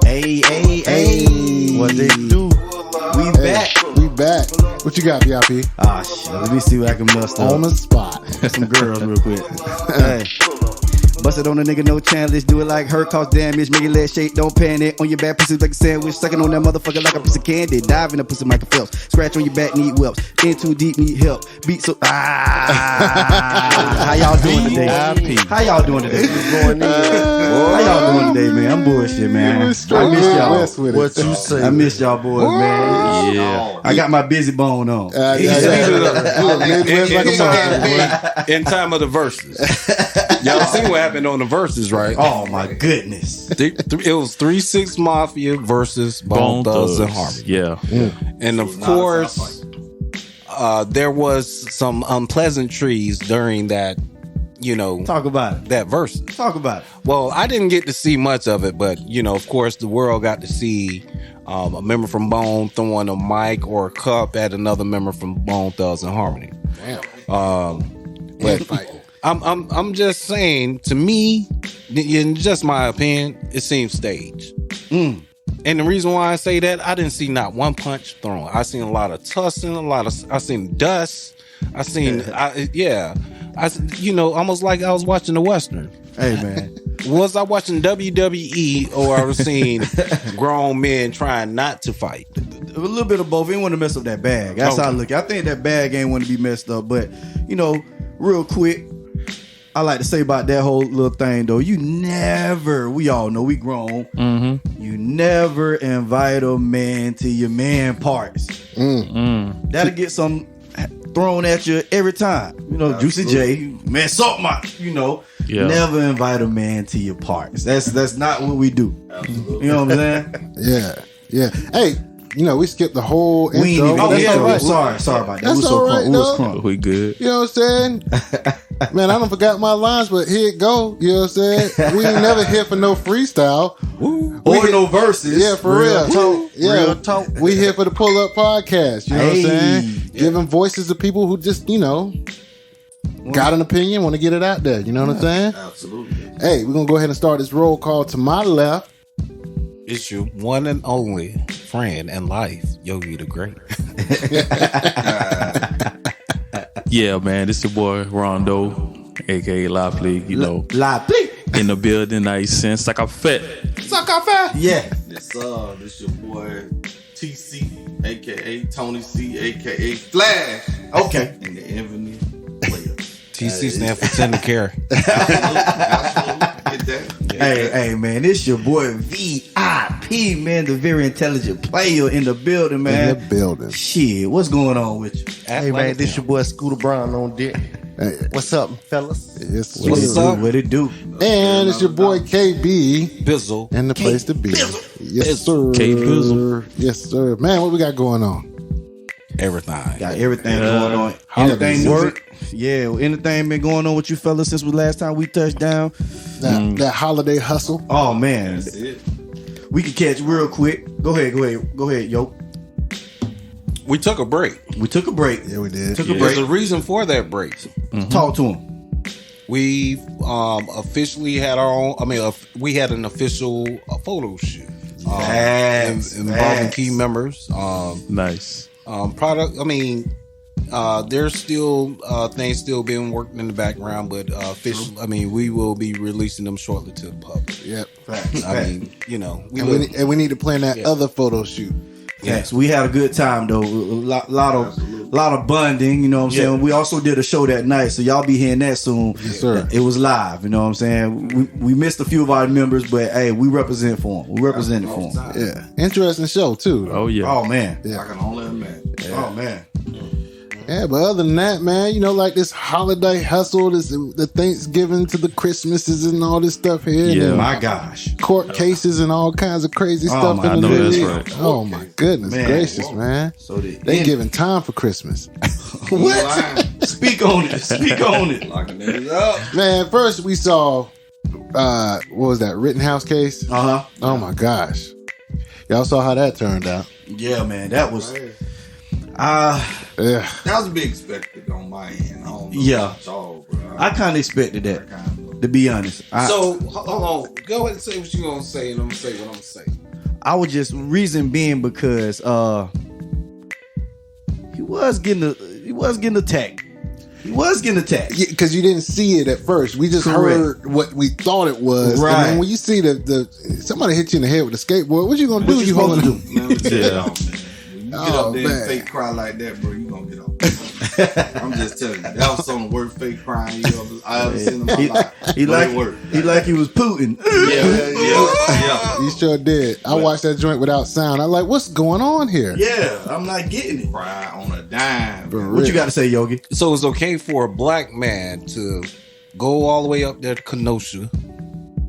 Hey. What they do? We back. What you got, V.I.P? Ah, shit. Let me see what I can bust up. On the spot. Some girls real quick. Hey. Bust it on a nigga, no challenge. Do it like her, cause damage. Make your leg shake, don't panic. On your back, pussy like a sandwich. Sucking on that motherfucker like a piece of candy. Dive in the pussy, Michael Phelps. Scratch on your back, need whelps. In too deep, need help. Beat so. How y'all doing today? How y'all doing today? How y'all doing today, man? I'm bullshit, man. I miss y'all. What you say? I miss y'all boys, man. Yeah. I got my busy bone on. In time of the verses. Y'all seen what happened on the verses, right? Oh my goodness. It was 3-6 Mafia versus Bone Thugs and Harmony. Yeah. And of course, there was some unpleasantries during that, Talk about it. that verse. Talk about it. Well, I didn't get to see much of it, but of course, the world got to see a member from Bone throwing a mic or a cup at another member from Bone Thugs and Harmony. But I'm just saying, to me, in just my opinion, it seems staged. And the reason why I say that, I didn't see not one punch thrown. I seen a lot of tussling, I seen dust. I seen, almost like I was watching the Western. Hey, man. Was I watching WWE or I was seeing grown men trying not to fight? A little bit of both. Ain't want to mess up that bag. That's how I look. I think that bag ain't want to be messed up. But, real quick, I like to say about that whole little thing, though. You never, we all know we grown. Mm-hmm. You never invite a man to your man parties. That'll get some thrown at you every time. Juicy J, man, salt my, never invite a man to your parties. That's not what we do. Absolutely. You know what I'm saying? Yeah. Hey, we skipped the whole intro. We ain't even, right. Sorry about that. That's all right, though. We good. You know what I'm saying? Man, I don't forgot my lines, but here it go. You know what I'm saying? We ain't never here for no freestyle. Or no verses. Yeah, for real. Talk. Yeah. Real talk. We here for the Pullup podcast. You know what I'm saying? Yeah. Giving voices to people who just, got an opinion, want to get it out there. You know what I'm saying? Absolutely. Hey, we're going to go ahead and start this roll call. To my left, It's your one and only friend in life, Yogi the Great. Yeah, man. This your boy Rondo, aka Live League. Live in the building. Nice sense. Like a fat. Yeah. Yes, this your boy TC, aka Tony C, aka Flash. Okay. And the Infinite Player. TC stand for tender care. Absolutely. Get that. Hey, man, this your boy V.I.P, man, the very intelligent player in the building, man. in the building. Shit, what's going on with you? Hey, man, this your boy Scooter Brown on deck. Hey, What's up, fellas? yes, What's sir. up? What it do? And it's your boy KB Bizzle. and the place to be. Yes, sir. K-Bizzle. Yes, sir. Man, what we got going on? Everything. Got everything going on. holiday Anything season. work? Yeah, anything been going on with you fellas since the last time we touched down? That holiday hustle. Oh, man. That's it. We can catch real quick. Go ahead, yo. We took a break. We took a break. Yeah, we did. Took a There's break. a reason for that break. Talk to him. We've officially had our own. We had an official photo shoot. Involving key members. Nice. There's still things still being worked in the background, but officially, we will be releasing them shortly to the public. Yep. We we need to plan that other photo shoot. Yes, we had a good time though. A lot of bonding, you know what I'm saying? We also did a show that night, so y'all be hearing that soon. Yes, sir. It was live, you know what I'm saying? We missed a few of our members, but hey, we represent for them. We represented for them. Yeah. Interesting show, too. Oh yeah. Oh man. Yeah. I can only imagine. Oh man. Yeah, but other than that, man, like this holiday hustle, the Thanksgiving to the Christmases and all this stuff here. Yeah. And My gosh. court cases and all kinds of crazy stuff my- in the I know that's news. right. Oh my goodness Man. gracious, man. So They giving time for Christmas. what? Speak on it. Speak on it. Locking niggas up. Man, first we saw what was that, Rittenhouse case? Uh-huh. Oh my gosh. Y'all saw how that turned out. Yeah, man. That was Yeah. That was to be expected on my end. I don't know Yeah. about y'all, bro. I kinda expected that, to be honest. So hold on. Go ahead and say what you're gonna say, and I'm gonna say what I'm gonna say. I was just reason being because he was getting attacked. He was getting attacked. Yeah, because you didn't see it at first. We just heard what we thought it was. Right. And then when you see the somebody hit you in the head with a skateboard, what you gonna do? What you supposed to do? Man, let me tell you something, man. When you get Oh, up there man. and fake cry like that, bro, you gonna get off. I'm just telling you, that was some of the worst fake crying I ever seen in my life. He like he was Putin. Yeah. You sure did. I watched that joint without sound. I'm like, what's going on here? Yeah, I'm not getting it. Cry on a dime. For What you real. got to say, Yogi? So it's okay for a black man to go all the way up there to Kenosha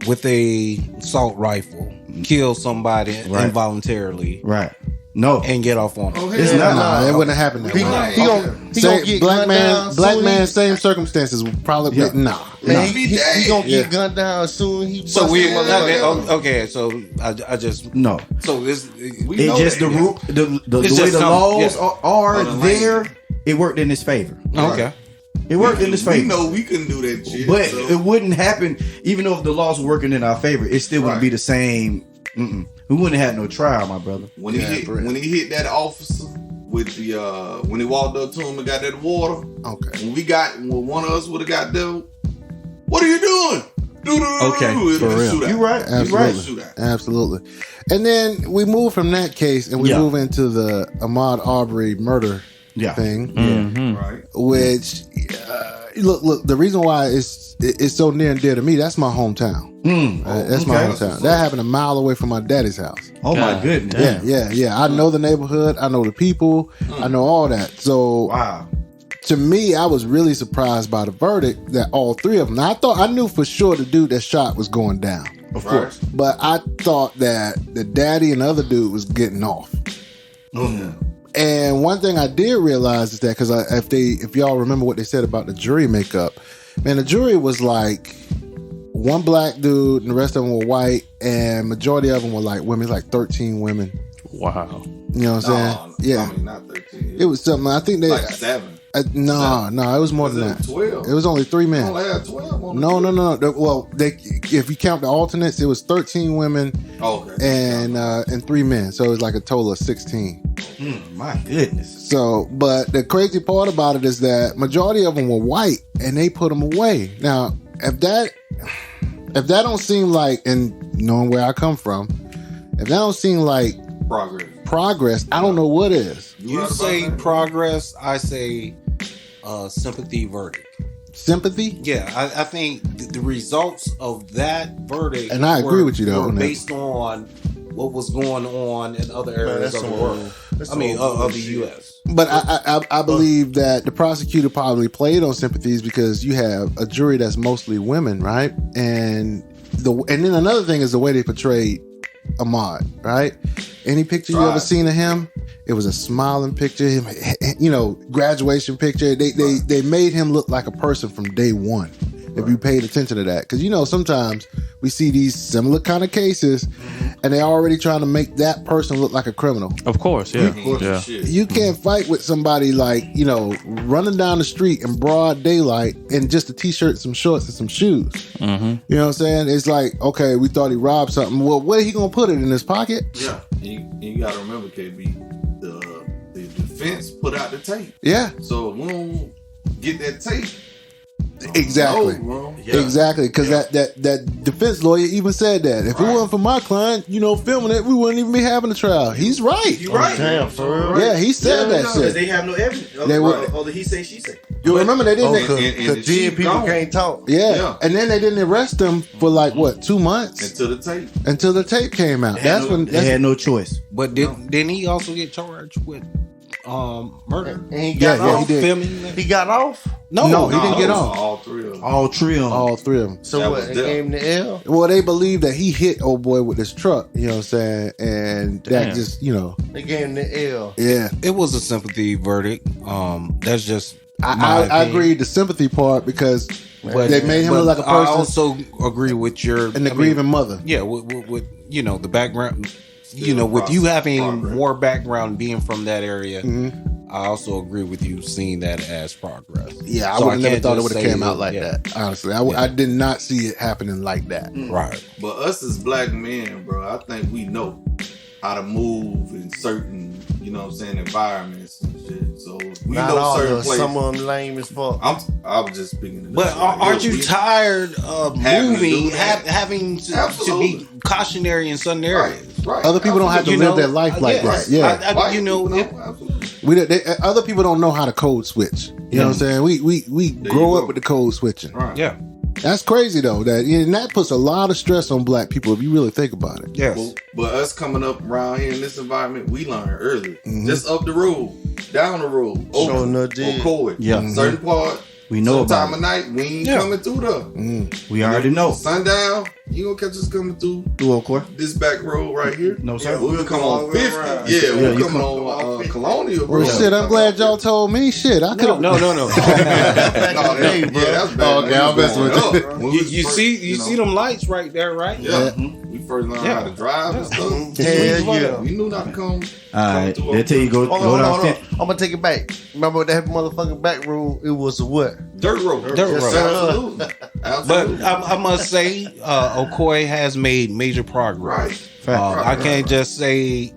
with a assault rifle, kill somebody involuntarily, Right. No. and get off on it. It's not. Nah, it wouldn't happen that He way. gonna get black gunned man, down black soon man, as- same circumstances. Would probably Yeah. nah. Man, he gonna Yeah. get gunned down soon. He So bust we some motherfucker. okay. So I just No. so this We It know just that, the root, the It's way just the some- laws yeah. are Or the there. language. It worked in his favor. okay. It worked in his We favor. know we couldn't do that shit. But so. it wouldn't happen, even though if the laws were working in our favor. It still wouldn't Right. be the same. We wouldn't have had no trial, my brother. When he hit that officer with the when he walked up to him and got that water, Okay. when one of us would have got there, what are you doing? Okay, for real. You're right. You're right. Absolutely. Absolutely. And then we move from that case and we Yeah. move into the Ahmaud Arbery murder Yeah. thing, Right. which look. The reason why it's so near and dear to me, that's my hometown. That's my okay. hometown. That happened a mile away from my daddy's house. Oh my goodness. Yeah. I know the neighborhood. I know the people. I know all that. So Wow. to me, I was really surprised by the verdict that all three of them. Now, I knew for sure the dude that shot was going down, Of course. but I thought that the daddy and the other dude was getting off. And one thing I did realize is that because if y'all remember what they said about the jury makeup, man, the jury was like one black dude and the rest of them were white, and majority of them were like women, like 13 women. Wow. You know what I'm saying? No, Yeah, I mean, not 13. it was something. I think they like 7. no, it was more than that. 12. It was only 3 men. I only had 12 on No. Well, if you count the alternates, it was 13 women Okay. and 3 men. So it was like a total of 16. My goodness. So, but the crazy part about it is that majority of them were white, and they put them away. Now, if that don't seem like, and knowing where I come from, if that don't seem like progress, I don't know what is. You say progress, I say sympathy verdict. Sympathy? Yeah, I think the results of that verdict, And I agree with you, though, were on that. based on what was going on in other areas of the world. That's I mean, some of the shit. U.S. But I believe that the prosecutor probably played on sympathies because you have a jury that's mostly women, right? And then another thing is the way they portrayed Ahmaud, right? Any picture you ever seen of him, it was a smiling picture, him, graduation picture. They made him look like a person from day one. If you paid attention to that, because sometimes we see these similar kind of cases, and they're already trying to make that person look like a criminal. Of course, yeah. Yeah. You can't fight with somebody like, running down the street in broad daylight in just a t-shirt, some shorts, and some shoes. Mm-hmm. You know what I'm saying? It's like, okay, we thought he robbed something. Well, where he gonna put it, in his pocket? Yeah. You got to remember, KB, the defense put out the tape. Yeah, So if we don't get that tape, exactly. no, bro. Exactly, because that defense lawyer even said that if it wasn't for my client, filming it, we wouldn't even be having a trial. He's right. You right. Damn, for real. Yeah, he said that Because shit. they have no evidence. They were- Or the he say, she say. You remember they didn't? And The dead people gone can't talk. Yeah, and then they didn't arrest him for 2 months until the tape. until the tape came out. That's when. They had no choice. But didn't he also get charged with murder? And he got Yeah, he off. did. Filming that? He got off. No, he didn't get those off. are All 3 of them. All three of them. All 3 of them. So That what? was They them. gave him the L. Well, they believe that he hit old boy with his truck. You know what I'm saying? And that Damn. just, They gave him the L. yeah. It was a sympathy verdict. That's just my I opinion. agree the sympathy part because they made him But look like a I person also agree with your and the grieving mother. Yeah, with the background. With you having more background being from that area, I also agree with you seeing that as progress. Yeah, I So would have never can't thought it just would have say came out like yeah. that. Honestly, I did not see it happening like that. Right. But us as black men, bro, I think we know how to move in certain, you know what I'm saying, environments and shit. So we Not know all certain of them. places. Some of them lame as fuck. I was just speaking to But this. aren't you tired of Having to moving, do that? having to Absolutely. be cautionary in certain areas? Right. Other people don't have to You live know, their life like yes. that. Yeah. I, you know, absolutely. Other people don't know how to code switch. You know what I'm saying? We grow up with the code switching. Right. yeah, That's crazy though. And that puts a lot of stress on black people if you really think about it. yes. But us coming up around here in this environment, we learn early. Just up the road, down the road, Sure Oakland, enough, or did. Coed. Yeah. Certain part, We know some time about of night, we ain't Yeah. coming through there. We already know. Sundown, you gonna catch us coming through Of course. this back road right here. No, sir. We'll come on 50. around. Yeah, Yeah, we'll you come come- on Colonial, bro. Well, shit, I'm glad y'all told me. Shit, I could have. No. No, Hey, bro. that's back Oh, when okay, we I'm was messing with growing you. up. When we You, was you first, see, you know, see them lights right there, right? Yeah. We first learned how to drive and stuff. Hell yeah. We knew not to come. Alright. They tell you go Hold down. on. I'm gonna take it back. Remember that motherfucking back road? It was a what? Dirt road. Dirt road. Absolutely. But Absolutely. I must say, Okoye has made major progress. Right. I can't just say,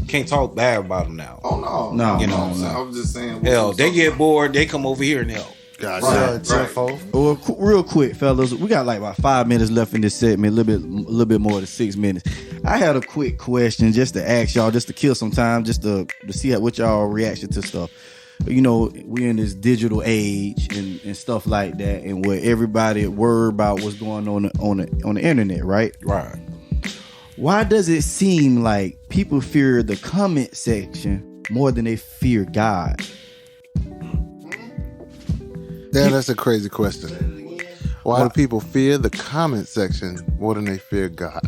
can't talk bad about him now. Oh no. No, You know, I was just saying. Hell, they get bored, they come over here and help. Gotcha. Right. Tenfold. Well, real quick, fellas, we got like about 5 minutes left in this segment, a little bit more than 6 minutes. I had a quick question just to ask y'all, just to kill some time, just to see what y'all reaction to stuff. You know, we in this digital age and stuff like that, and where everybody worry about what's going on the internet, right? Right. Why does it seem like people fear the comment section more than they fear God? That's a crazy question. Why do people fear the comment section more than they fear God?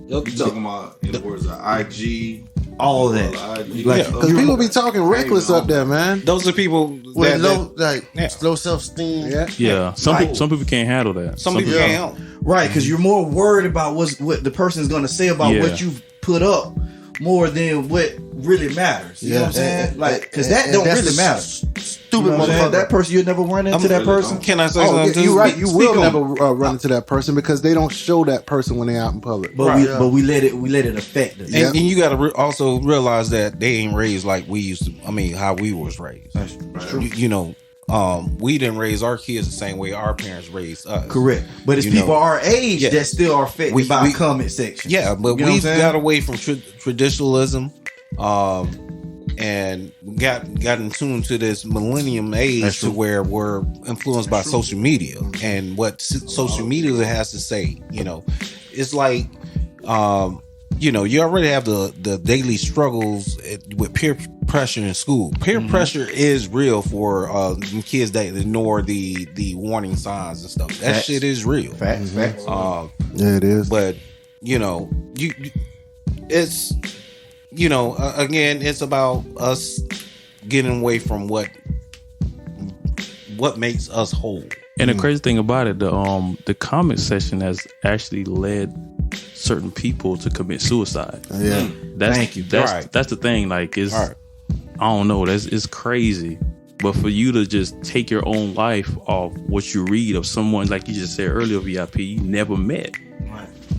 You talking about in the words of IG, All that. IG, Like, stuff. Because people be talking reckless up there, man. Those are people With that low self-esteem. Yeah. Yeah, some people can't handle that. some people can't help. Right, because you're more worried about what the person's gonna say about Yeah. what you've put up more than what really matters. You know what I'm saying? Like, because that don't that's really a matter. Stupid You know what I'm saying? motherfucker. That person, you'll never run into that person. Can I say Oh, something? yeah, too? you're right. You Speak will on never it. run into that person because they don't show that person when they're out in public. But we let it affect us. And, and you got to also realize that they ain't raised like we used to. I mean, how we was raised. That's true. You know, we didn't raise our kids the same way our parents raised us. Correct. But it's You people know. our age Yeah. that still are affected We- by we- comment section. Yeah, but You know what I'm we've saying? got away from traditionalism, and got in tune to this millennium age to where we're influenced by social media and what social media has to say. You know, it's like, you already have the daily struggles with peer pressure in school. Peer pressure is real for kids that ignore the warning signs and stuff. That Facts. shit is real. Facts. Yeah, it is. But it's again, it's about us getting away from what makes us whole. And the crazy thing about it, the comment section has actually led certain people to commit suicide. Yeah. Thank you. That's the thing. Like, it's Right. I don't know. It's crazy. But for you to just take your own life off what you read of someone, like you just said earlier, VIP, you never met,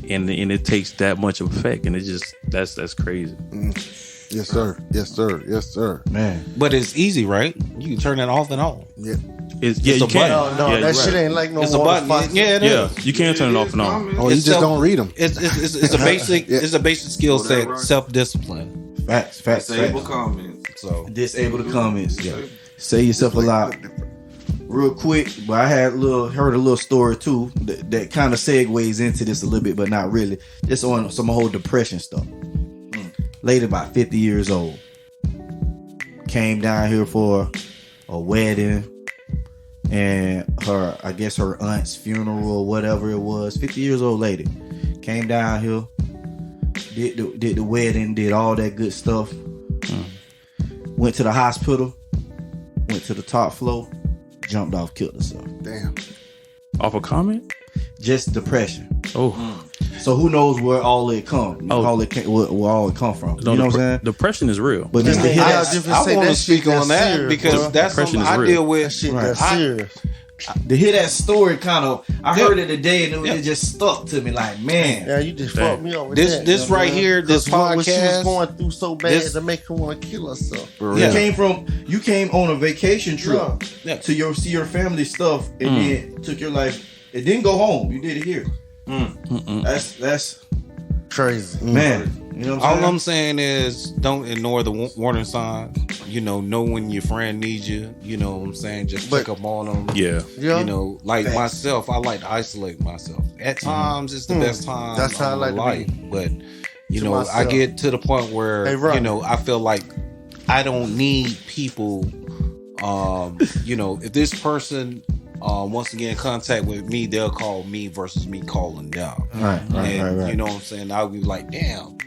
and it takes that much effect, and it just that's crazy. Yes, sir. Yes, sir. Yes, sir. Man. But it's easy, right? You can turn it off and on. Yeah. Yeah, It's you a can. button. No, Yeah, that you're shit right. ain't like no It's a water button. faucet. Yeah, it Yeah, is. you can turn it off and on. Oh, you It's just don't read them. It's a basic. Yeah. It's a basic skill set. Whatever. Self discipline. Facts. Disable comments. So Disable the comments. Yeah. Say yourself a lot. Real quick, but I heard a little story too that kind of segues into this a little bit, but not really. Just on some whole depression stuff. Lady about 50 years old came down here for a wedding and her aunt's funeral or whatever it was. 50 years old lady came down here, did the wedding, did all that good stuff. Went to the hospital, went to the top floor, jumped off, killed herself. Damn. Off a comment? Just depression. Oh, So who knows where all it come? Oh. Where all it come from? no, You know what I'm saying? depression is real. But just to Yeah, hear I that, was just I say want to that shit speak on that's that serious, because bro. that's Depression something is I real. deal with. That shit Right. that's serious. to hear that story, kind of, I heard it today and it just stuck to me. Like, man, Yeah, you just fucked me up with This that. this right here, this 'Cause what she was podcast. going through so bad this- to make her want to kill herself. you came on a vacation trip Yeah. to see your family stuff, and then took your life. It didn't go home. You did it here. That's Crazy. man. You know what I'm All saying? I'm saying is, don't ignore the warning signs. You know when your friend needs you. You know what I'm saying? Just check up on them. Yeah. Yeah. You know, like myself, I like to isolate myself. At times, it's the best time. That's how I of like my to be. life. But you To know, I myself. get to the point where Hey, Rondo. you know I feel like I don't need people. You know, if this person wants to get in contact with me, they'll call me versus me calling them. Right. You know what I'm saying? I'll be like, damn,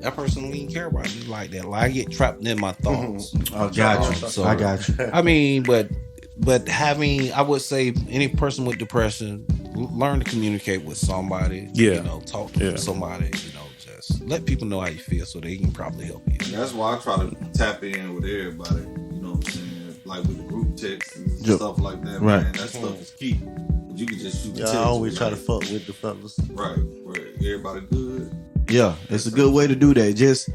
that person don't even care about me like that. Like I get trapped in my thoughts. Oh, got you. So- I got you. I mean, but having, I would say, any person with depression, learn to communicate with somebody. Yeah. You know, talk to somebody. You know, just let people know how you feel so they can probably help you. And that's why I try to tap in with everybody. You know what I'm saying? Like with the group texts and stuff like that. Right. Man, that stuff is key. You can just shoot the Yeah, text. I always try to like, fuck with the fellas. Right. Where everybody good. Yeah, it's a good way to do that. Just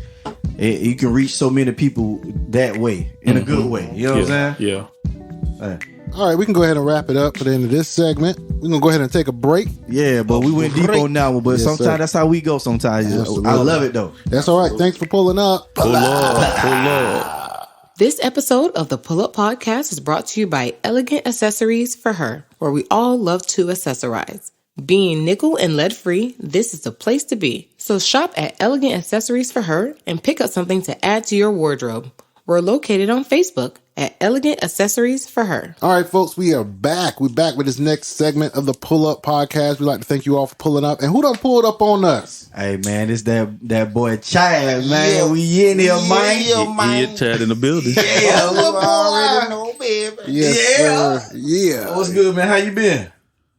you can reach so many people that way in a good way. You know what I'm saying? Yeah. Hey. All right, we can go ahead and wrap it up for the end of this segment. We're gonna go ahead and take a break. Yeah, but we went deep on that one. But Yes, sometimes sir. that's how we go. Sometimes Absolutely. I love it though. That's all right. Thanks for pulling up. Pull up. This episode of the Pullup Podcast is brought to you by Elegant Accessories for Her, where we all love to accessorize. Being nickel and lead free, this is the place to be. So shop at Elegant Accessories for Her and pick up something to add to your wardrobe. We're located on Facebook at Elegant Accessories for Her. All right, folks, we are back. We're back with this next segment of the Pull Up Podcast. We'd like to thank you all for pulling up. And who done pulled up on us? Hey man, it's that boy Chad, man. We in here, man. He Chad in the building. Yeah, you already know, baby. Yes, Yeah. sir. Yeah. What's good, man? How you been?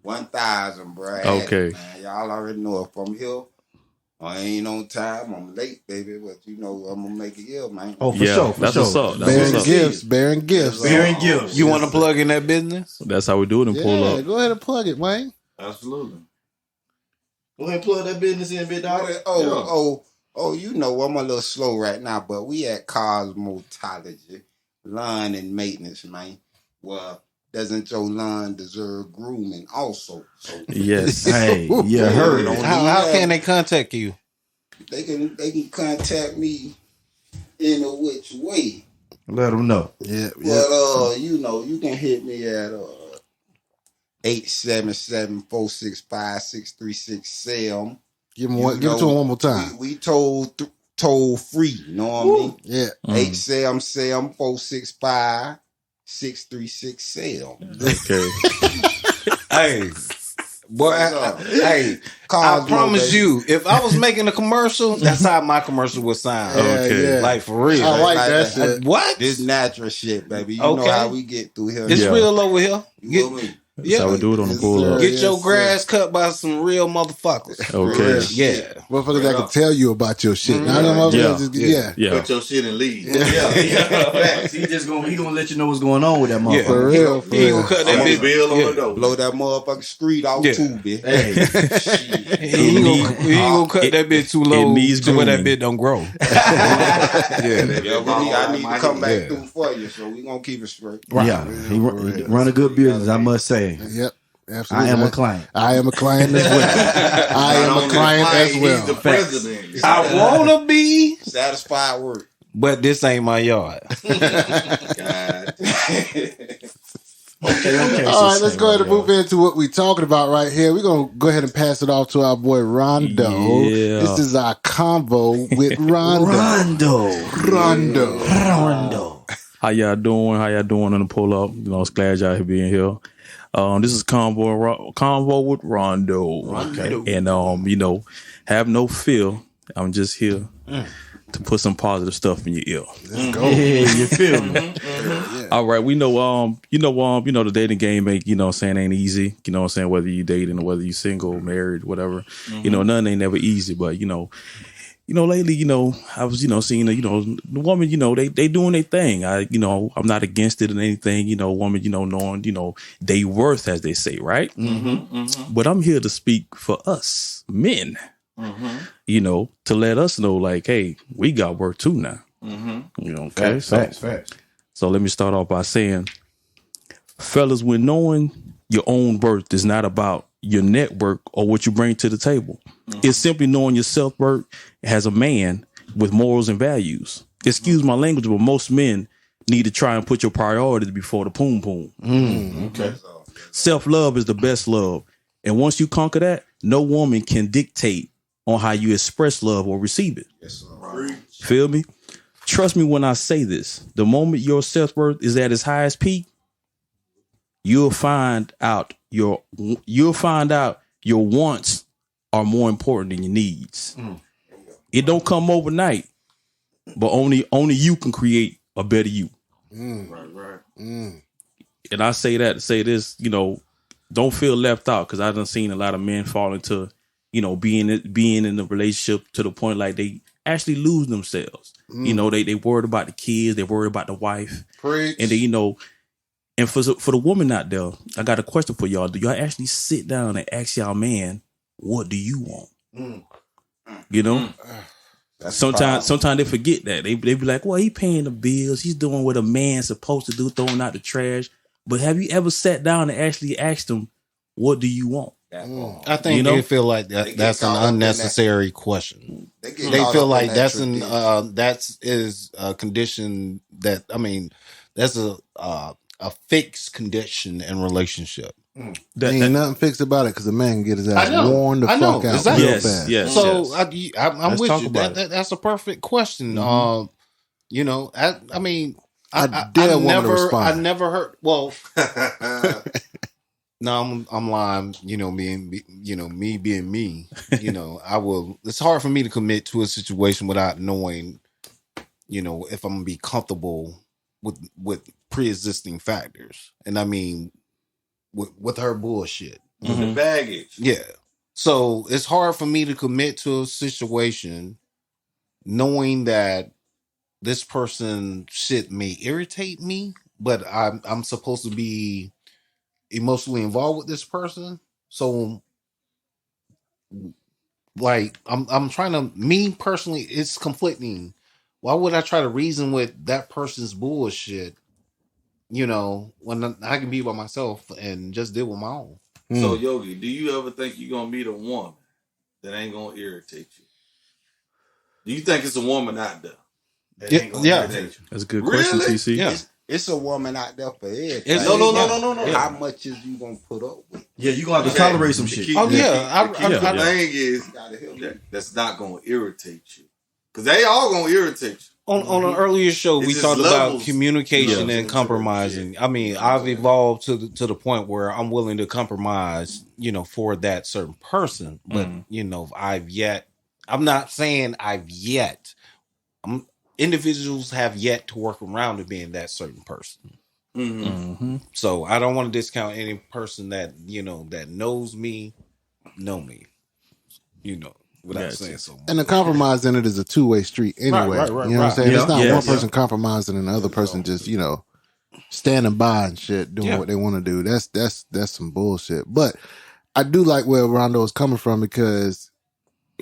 1,000, bro. Okay. Man, y'all already know if I'm here, I ain't on time. I'm late, baby, but you know I'm gonna make it here, man. Oh, for Yeah, sure. that's what's up. That's Bearing what's up. gifts. Bearing gifts. Bearing gifts. You want to plug in that business? That's how we do it and pull Yeah, up. go ahead and plug it, Wayne. Absolutely. Go ahead and plug that business in, big dog. Oh, you know I'm a little slow right now, but we at Cosmetology, lawn and maintenance, man. Well, doesn't your lawn deserve grooming also? So Yes. Hey, you heard Don't it. How can they contact you? they can contact me in a which way. Let them know. Yeah. Well, you know, you can hit me at 877-465-6367. Give him one. Give it to him one more time. We told free, you know what I mean? Yeah. 877-465-6367. Okay. Hey, boy, hey, I Cosmo, promise baby. you, if I was making a commercial, that's how my commercial would sound. Okay. Yeah. Like for real. I like Like that that. shit. What? This natural shit, baby. You Okay. know how we get through here. It's Yeah. real over here. You know what I mean? That's how we do it on the Yes, pull sir. up. Get your Yes, grass cut by some real motherfuckers. Okay. Yeah. Motherfuckers that can tell you about your shit. Now them motherfuckers Yeah. just- Yeah. yeah. Cut your shit and leave. Facts. He gonna let you know what's going on with that Yeah. motherfucker. For real. For He ain't real. gonna cut I'm that gonna bitch. bill on Yeah. the door. Blow that motherfucking street out Yeah. too, bitch. Hey, He ain't gonna cut that bitch too low needs to where that grooming. bitch don't grow. Yeah, I need to come back through for you, so we gonna keep it straight. yeah, he run a good business, I must say. Yep. Absolutely. I am a client. I am a client as well. I am a client as He's well. the president. I wanna be, Satisfied work. but this ain't my yard. God. Okay. All right, let's go ahead and move into what we're talking about right here. We're going to go ahead and pass it off to our boy Rondo. Yeah. This is our convo with Rondo. Rondo. How y'all doing? How y'all doing on the pull up? You know, I was glad y'all being here. This is convo with Rondo. Okay. And you know, have no fear. I'm just here to put some positive stuff in your ear. Yeah, you feel me? All right, we know you know the dating game ain't, you know what I'm saying, ain't easy. You know what I'm saying, whether you dating or whether you single, married, whatever. You know, none ain't never easy, but you know, lately, I was, seeing, the woman, they doing their thing. I'm not against it or anything, woman, knowing, they worth, as they say, right? But I'm here to speak for us men, to let us know, like, hey, we got work too now. Okay. Facts. So let me start off by saying, fellas, when knowing your own worth is not about your network or what you bring to the table. It's simply knowing your self-worth as a man with morals and values. Excuse my language, but most men need to try and put your priorities before the poom poom. Okay. Self-love is the best love. And once you conquer that, no woman can dictate on how you express love or receive it. Yes, sir. Feel me? Trust me when I say this. The moment your self-worth is at its highest peak, you'll find out your wants are more important than your needs. It don't come overnight, but only you can create a better you. Right. And I say that to say this, don't feel left out, because I've done seen a lot of men fall into, being in a relationship to the point like they actually lose themselves. They worried about the kids, they worried about the wife. Preach. And then, and for the woman out there, I got a question for y'all. Do y'all actually sit down and ask y'all man, what do you want? Sometimes they forget that. They be like, well, he paying the bills. He's doing what a man's supposed to do, throwing out the trash. But have you ever sat down and actually asked them, what do you want? I think they feel like that's an unnecessary question. They feel like that's a condition that, that's a fixed condition in relationship. Ain't nothing fixed about it, because a man can get his ass worn the fuck out exactly. real fast. Yes. So I'm with you. That's a perfect question. I dare want to respond. I never heard. Well, no, I'm lying. Me being me. I will. It's hard for me to commit to a situation without knowing, if I'm gonna be comfortable with pre-existing factors, and with her bullshit, The baggage. yeah. So it's hard for me to commit to a situation knowing that this person shit may irritate me, but I'm supposed to be emotionally involved with this person. So like I'm trying to, me personally, it's conflicting. Why would I try to reason with that person's bullshit, when I can be by myself and just deal with my own? So Yogi, do you ever think you're gonna meet a woman that ain't gonna irritate you? Do you think it's a woman out there that ain't gonna irritate you? That's a good Really? question, TC. Yeah. It's a woman out there for everything. No. How much is you gonna put up with? Yeah, you gonna have to tolerate some shit. The thing is that's not gonna irritate you, because they all gonna irritate you. On an earlier show, we It's talked just about levels. communication Yeah. and compromising. I've evolved to the point where I'm willing to compromise, for that certain person. But I'm not saying individuals have yet to work around to being that certain person. So I don't want to discount any person that that knows me, without saying so much. And the compromise in it is a two-way street anyway. Right, you know what I'm saying? Yeah. It's not Yeah. one person compromising and the other person just, standing by and shit, doing what they want to do. That's some bullshit. But I do like where Rondo is coming from, because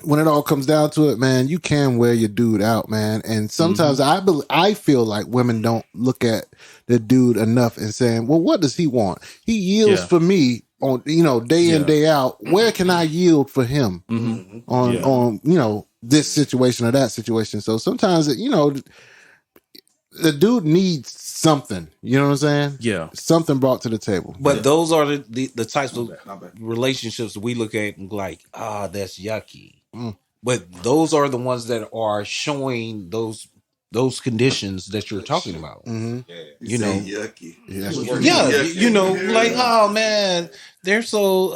when it all comes down to it, man, you can wear your dude out, man. And sometimes I feel like women don't look at the dude enough and saying, well, what does he want? He yields for me on, day in, day out. Where can I yield for him on, this situation or that situation? So sometimes, the dude needs something, you know what I'm saying? Yeah. Something brought to the table. But those are the types of relationships that we look at and like, that's yucky. But those are the ones that are showing those conditions that you're talking about. Yucky. Like, oh man, they're so you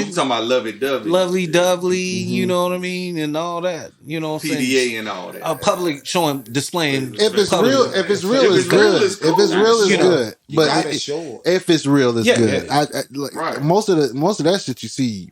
talking about lovey-dovey. lovey-dovey, you know what I mean, and all that. You know what I'm saying? PDA and all that. Public displaying. If it's public. real, it's good. it's cool. If it's real, it's good. You But gotta show it. if it's real, it's good. Yeah. Most of that shit you see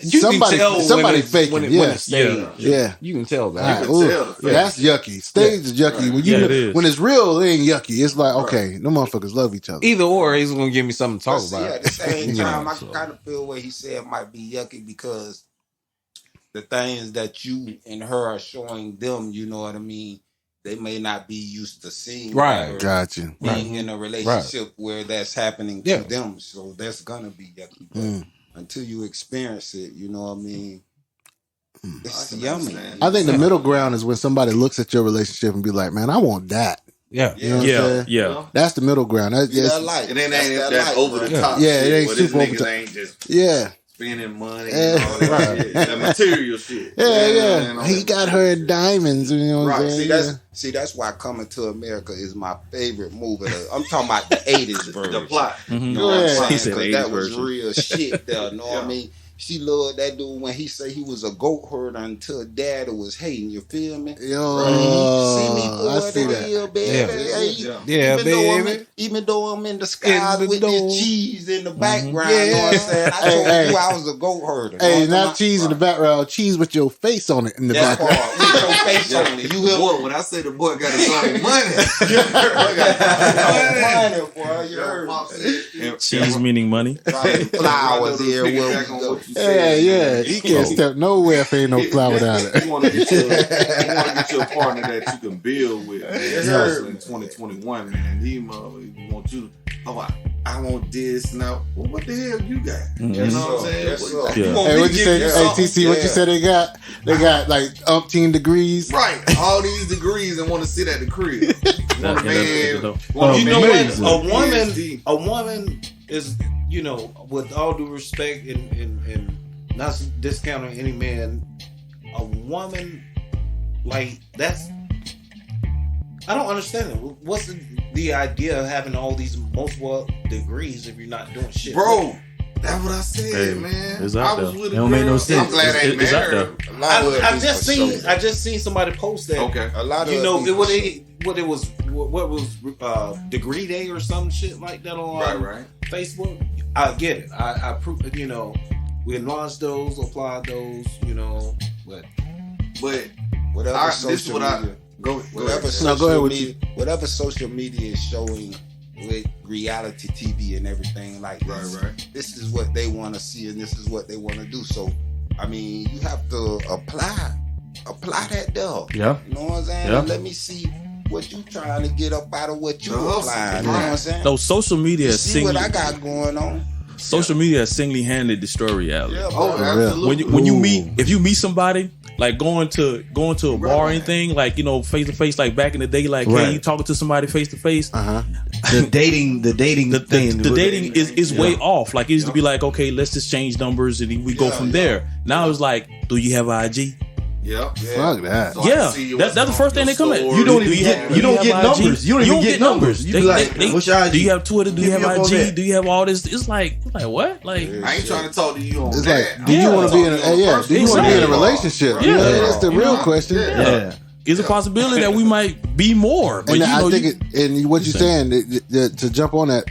You can tell somebody when faking. when it's staged. Yeah. You can tell that. Right. Ooh, that's yucky. Stage is yucky. When you it is. when it's real, it ain't yucky. It's like, okay, no motherfuckers love each other. Either or, he's gonna give me something to talk See, about. at the same time, I so. kind of feel what he said might be yucky because the things that you and her are showing them, you know what I mean, they may not be used to seeing. Right. Or Gotcha. being in a relationship where that's happening to them. So that's gonna be yucky. But until you experience it, you know what I mean? It's yummy. I think the middle ground is when somebody looks at your relationship and be like, man, I want that. Yeah. You know what I'm saying? That's the middle ground. That's, light. And then ain't that over the top. Yeah, it ain't but super this over niggas top. ain't just spending money Yeah. and all that shit. That material shit. Yeah. He got her diamonds, you know what I'm saying? See, that's why Coming to America is my favorite movie. I'm talking about the 80s version. The plot. You know what I'm saying? He said 'Cause 80s that was version. real shit there, know what I mean? She loved that dude when he said he was a goat herder until daddy was hating, you feel me? Yo, See me for I what see it that. is, baby. Yeah, Even though I'm in the sky Even with though- this cheese in the background, you know what I'm saying? I told you I was a goat herder. Hey, You know what not I'm cheese in the background, cheese with your face on it in the That background. part, with your face on it. You hear Boy, me? when I say the boy got his own money, Money, boy, you heard me. Cheese meaning money. Dropping flowers here. Back on what you Yeah, said. yeah. He can't step nowhere if ain't no flower down there. You want to get you a partner that you can build with, man. Especially in 2021, man. He want you. I want this now. Well, what the hell you got? You know what I'm saying? Yes, sir. You Yeah. want Hey, me what to you give say? you Hey, something? TC, what you said they got? They got like umpteen degrees. Right, all these degrees and want to sit at the crib. Want a man? You know Amazing. what? A woman is, you know, with all due respect and not discounting any man, a woman like that's. I don't understand it. What's the idea of having all these multiple degrees if you're not doing shit? Bro, that's what I said, Hey, man. it's out I was there. with a It don't make girl. no sense. I'm glad I ain't It's out married. there. A lot of it I is just for seen show. I just seen somebody post that. Okay. A lot of You know, it what was degree day or some shit like that on Right. Facebook. I get it. I prove, you know, we launched those, applied those, you know, but But whatever this is social what I media, go whatever ahead. social go ahead with media, whatever social media is showing with reality TV and everything like this. Right. This is what they want to see and this is what they want to do. So, I mean, you have to apply that there. Yeah. You know what I'm saying? Yeah. And let me see what you trying to get up out of what you The hustle. applying. You know what I'm saying? So social media You is see what I got going on. social media has single-handedly destroyed reality. Yeah, Oh, bro. absolutely. When you if you meet somebody, like going to a bar or anything, like, you know, face to face, like back in the day, like Right. hey, you talking to somebody face to face, The dating the thing. dating is way off. Like it used to be like, okay, let's just change numbers and we go from there. Now it's like, do you have IG? Yep. Fuck that. So I Yeah, see that's the first thing they come at. You don't even get do you have numbers. IG? You don't even get numbers. You be like, what's your IG? Do you have Twitter? Do you Hit me have up on IG? that. Do you have all this? It's like what? Like I ain't trying to talk to you on It's that. like, do you want to be in a do you want to be in a Exactly. relationship? Yeah. That's the real question. yeah. It's a possibility that we might be more, but And you know, I think and what you're saying to jump on that,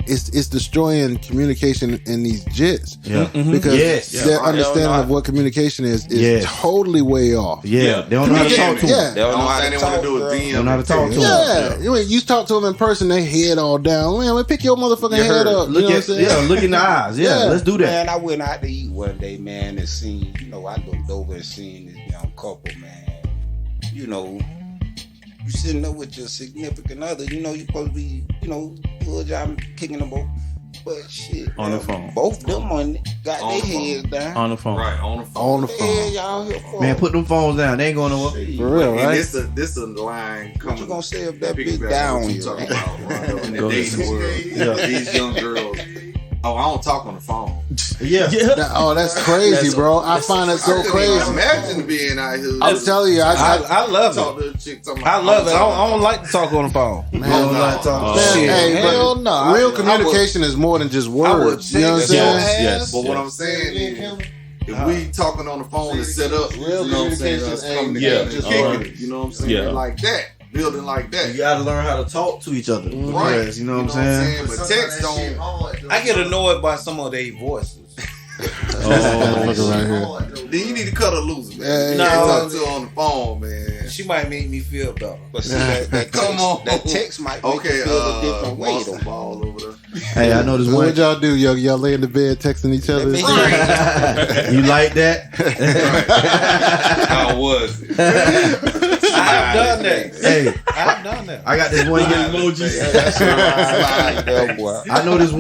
it's destroying communication in these jits. Yeah. Because Yes. their understanding of what communication is Yes. totally way off. Yeah. They don't know how to talk to Yeah. them. They don't know how to talk to a DM. Don't know how to talk to Yeah, you talk to them in person, they head all down. Man, pick your motherfucking head up. Look you know at what I'm saying? look in the eyes. Yeah, let's do that. Man, I went out to eat one day, man, and seen, you know, I looked over and seen this young couple, man. You know, you sitting there with your significant other, you know, you supposed to be, you know, good job kicking them both. But shit, On the man, phone. both them on got On their the phone. heads down. on the phone. Right, on the phone. On the What the hell phone. y'all here for? Man, put them phones down. They ain't going nowhere. For real, And right? this a line coming. What you gonna say if that piggyback bitch on down what you here? talking about, Rondo, in the Go ahead. dating world. These young girls. Oh, I don't talk on the phone. Yeah. That's crazy, bro. I find it so I couldn't crazy. even imagine being out here. I'm telling you, I love talk it. to a chick. talking I about- love it. I talking don't like to talk on the phone. Man, don't like talking. man, Shit. hey, Hell but no. real I communication is more than just I would words. You know what I'm think saying? so. Yes. But what I'm saying is, if we talking on the phone and set up, Real you know what I'm saying, communication us ain't coming together, just kicking words. it, you know what I'm saying, Yeah. like that, building like that. You gotta learn how to talk to each other. Right. Yes, you know what I'm saying? But text don't. I get annoyed by some of their voices. Motherfucker right here. Then you need to cut her loose, man. Yeah, You yeah. can't talk to her on the phone, man. She might make me feel better. But see, that Come on. that text might make Okay, you feel a different way. Monster ball over there. Hey, I know this What one. y'all do, Yogi? Y'all lay in the bed texting each other? You like that? How was it? I've done that. Hey, I've done that. I got this one young That's right there, boy. I know this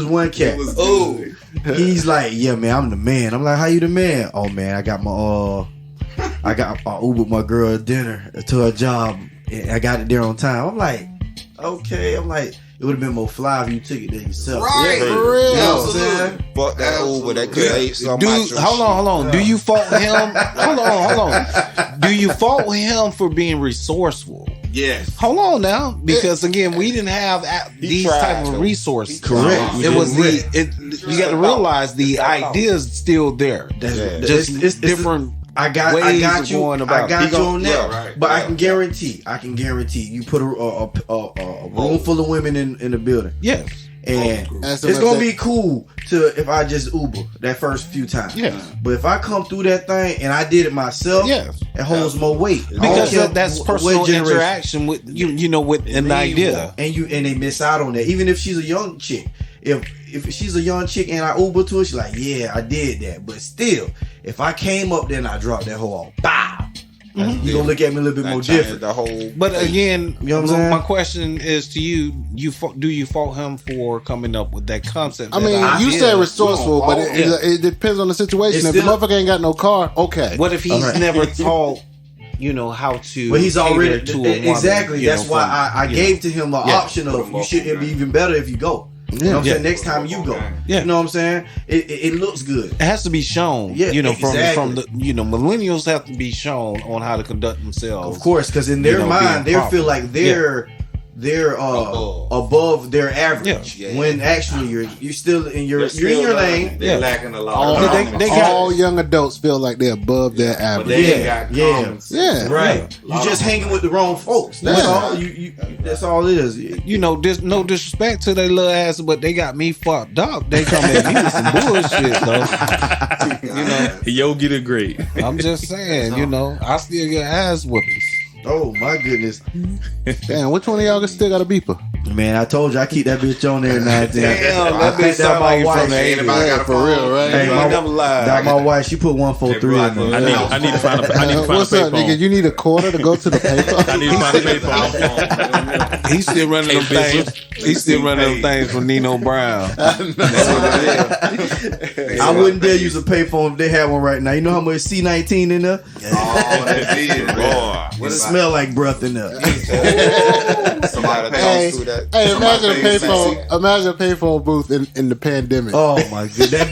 one cat. Oh, He's like, yeah, man, I'm the man. I'm like, how you the man? Oh man, I got Uber my girl dinner to her job. And I got it there on time. I'm like, okay. I'm like, it would have been more fly if you took it there yourself. right, Yeah, for real. You know what I'm saying? Fuck that Uber. That could have ate something out Dude, your hold shit. on. Do you fault him? Hold on. Do you fault him for being resourceful? Yes. Hold on now, because again, we didn't have these tried, type of though. resources. Correct. It was you got to realize the idea is still there. Just It's different. I got ways of you. going I about got it. you on that. Yeah, right. But I Yeah. can guarantee. You put a room full of women in the building, Yes. and Ask it's them gonna if be cool if I just Uber that first few times. Yes. But if I come through that thing and I did it myself, Yes. it holds more weight. I don't Because care that's what personal generation. interaction with you know, with an idea. and they miss out on that. Even if she's a young chick, if she's a young chick and I Uber to her, she's like, yeah, I did that. But still, if I came up there and I dropped that hoe off, bow, you gonna look at me a little bit That more changed different. The whole But again, You know what I'm saying? my question is to you: do you fault him for coming up with that concept? I mean, that you idea? say resourceful, but Yeah. it depends on the situation. It's If the still- motherfucker ain't got no car, okay. What if he's Alright. never taught, how to? But he's already cater to a woman, exactly. you That's know, why from- I you know. gave to him the Yeah. option of you should. It'd be even better if you go. You know what I'm Yeah. saying? Next time you go. Yeah. You know what I'm saying? It looks good. It has to be shown, Yeah, exactly. from the millennials have to be shown on how to conduct themselves. Of course, because in their being mind, they proper. feel like they're above their average. Yeah. When actually you're still in your lane. They're Yeah. lacking a lot. All- of they confidence. got- All young adults feel like they're above their But average. they ain't Yeah, got yeah. common sense. Yeah. Right. You just hanging with the wrong folks. That's Yeah. all. You that's all it is. No disrespect to their little ass, but they got me fucked up. They come at me with some bullshit, though. Yogi the Great. I'm just saying, I still get ass whoopings. Oh my goodness. Damn, which one of y'all still got a beeper? Man, I told you I keep that bitch on there now. Damn, I that think bitch sound like my it's from wife. the 80s. Anybody got a For phone? real, right? Hey, You my, ain't never lied. that my wife, she put 143 in there. I need to find a What's payphone. up, nigga? You need a quarter to go to the paper? I need to find a payphone. He's still running them things. He's still running them things from Nino Brown. I wouldn't dare use a payphone if they had one right now. You know how much C19 in there? Oh, they did, boy. What it smell like breath in there? Somebody Hey, pay. through that. Hey, imagine a Somebody payphone. Imagine a payphone booth in the pandemic. Oh my god, that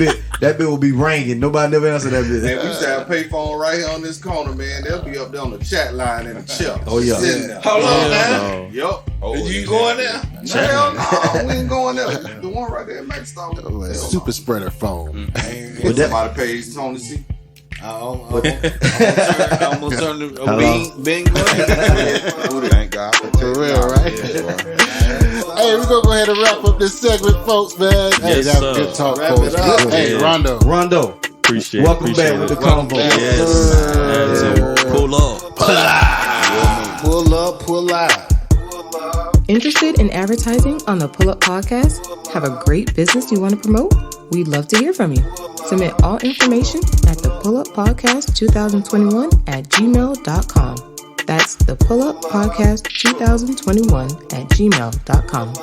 bit will be ringing. Nobody never answer that bit. Man, we used to have a payphone right here on this corner, man. They'll be up there on the chat line in the chair. Oh, yeah. Sitting there. Hold on, man. No. Yup. You going there? Hell no, we ain't going there. The one right there at Max Stop. Oh, a super spreader phone. But somebody pays Tony C. I'm gonna turn the Bing. Thank God. For real, right? Hey, we're gonna go ahead and wrap up this segment, folks, man. Hey, Yes, that was sir. good talk, Wrap folks. it up. Hey, Yeah. Rondo. Rondo, Appreciate welcome it. back with the convo. Yes. That's it. Pull up. Pull out. Interested in advertising on the Pullup podcast? Have a great business you want to promote? We'd love to hear from you. Submit all information at the Pullup Podcast 2021 at gmail.com. That's the Pullup Podcast 2021 at gmail.com.